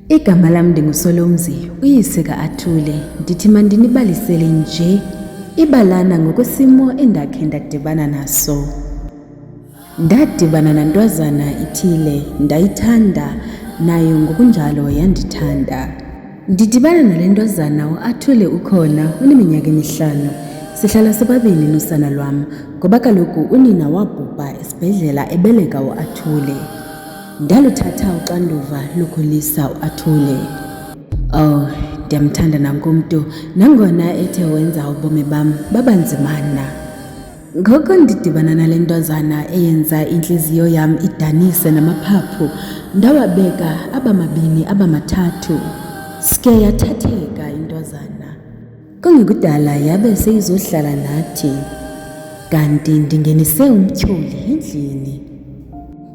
Igama lam ndinguSolomzi, uyise kaAthule. Ndithi mandinibalisele nje ibalana ngokwesimo endakhe ndadibana naso. Ndadibana nantwazana ithile, ndayithanda, nayo ngokunjalo yandithanda. Ndidibana nale ntwazana uAthule ukhona uneminyaka 5. Sihlala sobabini nosana lwam, ngoba kaloku unina wabhubha esibhedlela ebeleka uAthule. Ndaluthatha uxanduva lokhulisa uAthule. Ndiyamthanda nankumntu, nangona ethe wenza ubomi bam babanzimana. Ngoko ndidibana nale ntwazana eyenza intliziyo yam idanise namaphaphu, ndawabeka abamabini abamathathu. Sike yathatheka intwazana. Kungekudala yabe seyizohlala nathi, kanti ndingenise umtyholi endlini.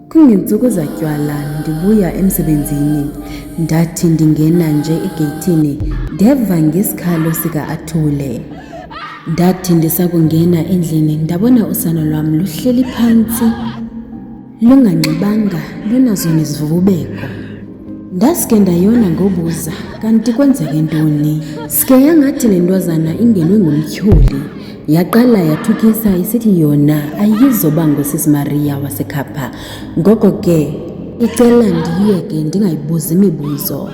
Kungeentsuku zatywala ndibuya emsebenzini, ndathi ndingena nje egeyithini ndeva ngesikhalo sikaAthule. Ndathi ndisakungena endlini ndabona usana lwam luhleli phantsi, lunganxibanga, lunazo nezivubeko. Ndaske ndayona ngobuza, kanti kwenzeke ntoni? Sike yangathi le ntwazana ingenwe ngumtyholi, yaqala yathukisa isithi yona ayizoba ngusisi Maria waseKapa. Ngoko ke icela ndiyeke ndingayibuzi imibuzo.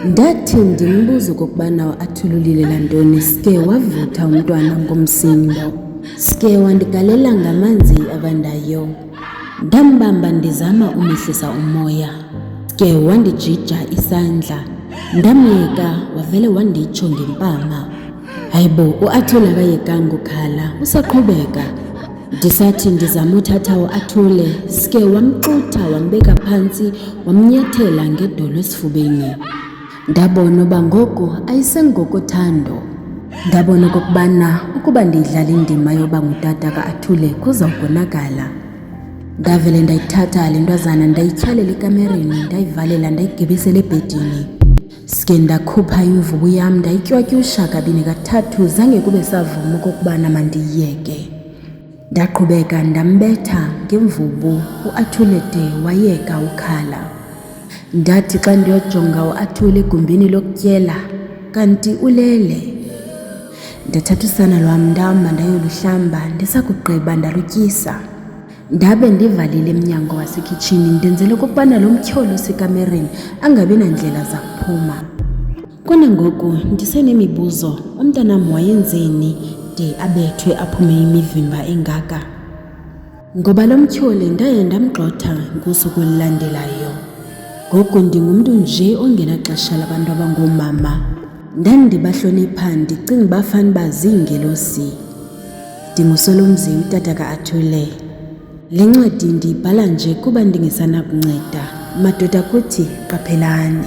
Ndathi ndimbuza okokubana uAthululile lantoni, sike wavutha umntwana ngomsindo. Sike wandigalela ngamanzi abandayo. Ndambamba ndizama umehlisa umoya. Sike wandijija isandla. Ndamyeka wavele wanditsho ngempama. Hayibo, uAthule akayekanga ukhala, usaqhubeka. Ndisathi ndizama uthatha uAthule, sike wamxutha wambeka phantsi, wamnyathela ngedolo esifubeni. Ndabona uba ngoku ayisengokothando. Ndabona okokubana ukuba ndiyidlala indima yoba ngutata kaAthule kuzawukonakala. Ndavele ndayithatha le ntwazana ndayityhalela ekamereni, ndayivalela ndayigibisela ebhedini. Sike ndakhupha imvubu yam ndayityotyusha kabini kathathu, zange kube savuma okokubana mandiyiyeke. Ndaqhubeka ndambetha ngemvubu, uAthule de wayeka ukhala. Ndathi xa ndiyojonga uAthule egumbini lokutyela, kanti ulele. Ndathatha usana lwam ndahamba ndayoluhlamba, ndisakugqiba ndalutyisa. Ndabe ndivalile emnyango wasekhitshini ndenzele okokubana lo mtyholo osekamereni angabi nandlela zakuphuma. Kunangoku ndisenemibuzo, umntanam wayenzeni de abethwe aphume imivimba engaka? Ngoba lo mtyholi ndaye ndamgxotha ngosuku olulandelayo. Ngoku ndingumntu nje ongenaxesha labantu abangoomama. Ndandibahlonipha ndicinga uba fanuba ziingelosi. NdinguSolomzi, utata kaAthule. Le ncwadi ndiyibhala nje kuba ndingesanakunceda. Madoda kuthi qaphelani.